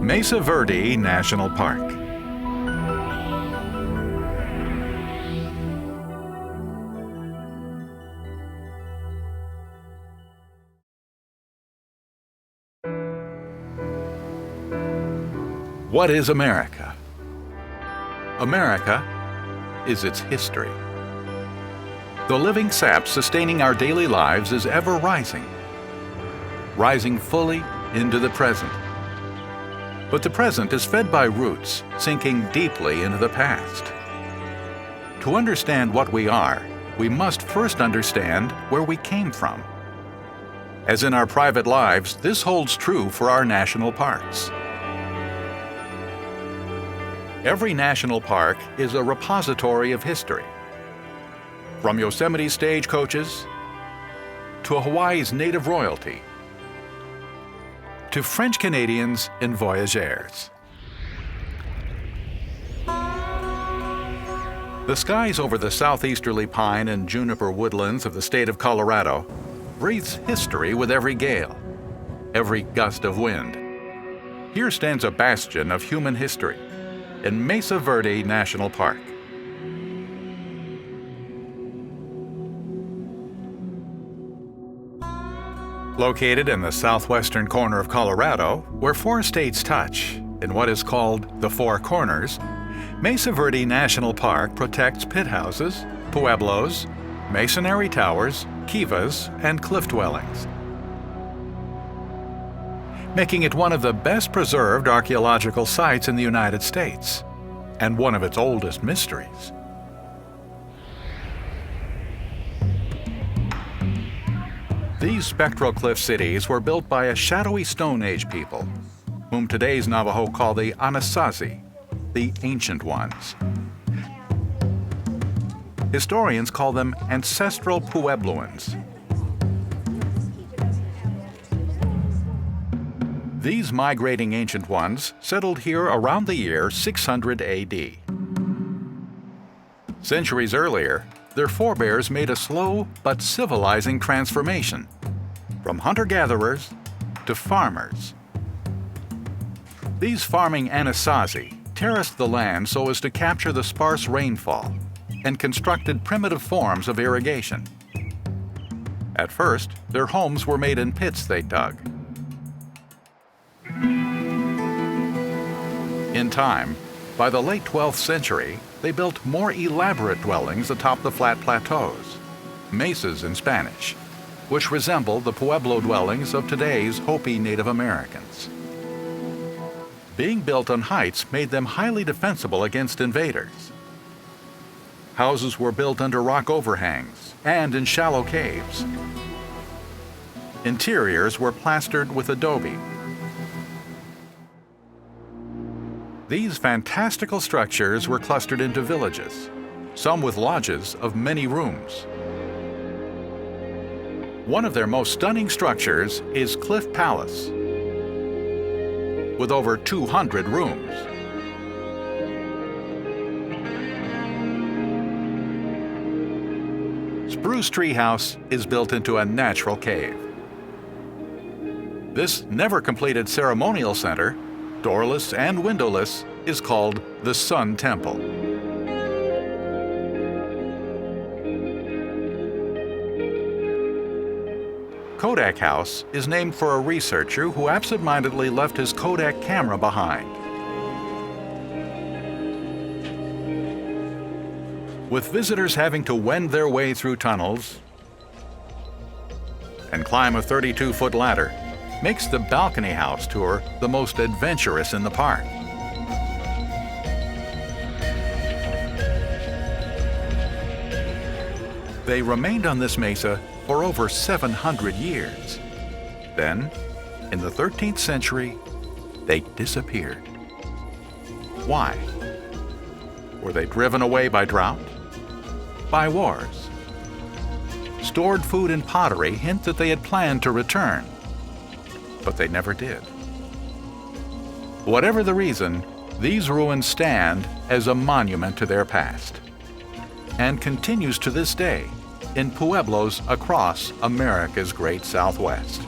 Mesa Verde National Park. What is America? America is its history. The living sap sustaining our daily lives is ever rising fully into the present. But the present is fed by roots sinking deeply into the past. To understand what we are, we must first understand where we came from. As in our private lives, this holds true for our national parks. Every national park is a repository of history. From Yosemite stagecoaches to Hawaii's native royalty, to French Canadians and voyageurs. The skies over the southeasterly pine and juniper woodlands of the state of Colorado breathes history with every gale, every gust of wind. Here stands a bastion of human history in Mesa Verde National Park. Located in the southwestern corner of Colorado, where four states touch, in what is called the Four Corners, Mesa Verde National Park protects pit houses, pueblos, masonry towers, kivas, and cliff dwellings, making it one of the best preserved archaeological sites in the United States, and one of its oldest mysteries. These spectral cliff cities were built by a shadowy Stone Age people, whom today's Navajo call the Anasazi, the Ancient Ones. Historians call them ancestral Puebloans. These migrating Ancient Ones settled here around the year 600 AD. Centuries earlier, their forebears made a slow but civilizing transformation from hunter-gatherers to farmers. These farming Anasazi terraced the land so as to capture the sparse rainfall and constructed primitive forms of irrigation. At first, their homes were made in pits they dug. In time, by the late 12th century, they built more elaborate dwellings atop the flat plateaus, mesas in Spanish, which resemble the Pueblo dwellings of today's Hopi Native Americans. Being built on heights made them highly defensible against invaders. Houses were built under rock overhangs and in shallow caves. Interiors were plastered with adobe. These fantastical structures were clustered into villages, some with lodges of many rooms. One of their most stunning structures is Cliff Palace, with over 200 rooms. Spruce Tree House is built into a natural cave. This never-completed ceremonial center, doorless and windowless, is called the Sun Temple. Kodak House is named for a researcher who absentmindedly left his Kodak camera behind. With visitors having to wend their way through tunnels and climb a 32-foot ladder, makes the Balcony House tour the most adventurous in the park. They remained on this mesa for over 700 years. Then, in the 13th century, they disappeared. Why? Were they driven away by drought? By wars? Stored food and pottery hint that they had planned to return, but they never did. Whatever the reason, these ruins stand as a monument to their past, and continues to this day in pueblos across America's Great Southwest.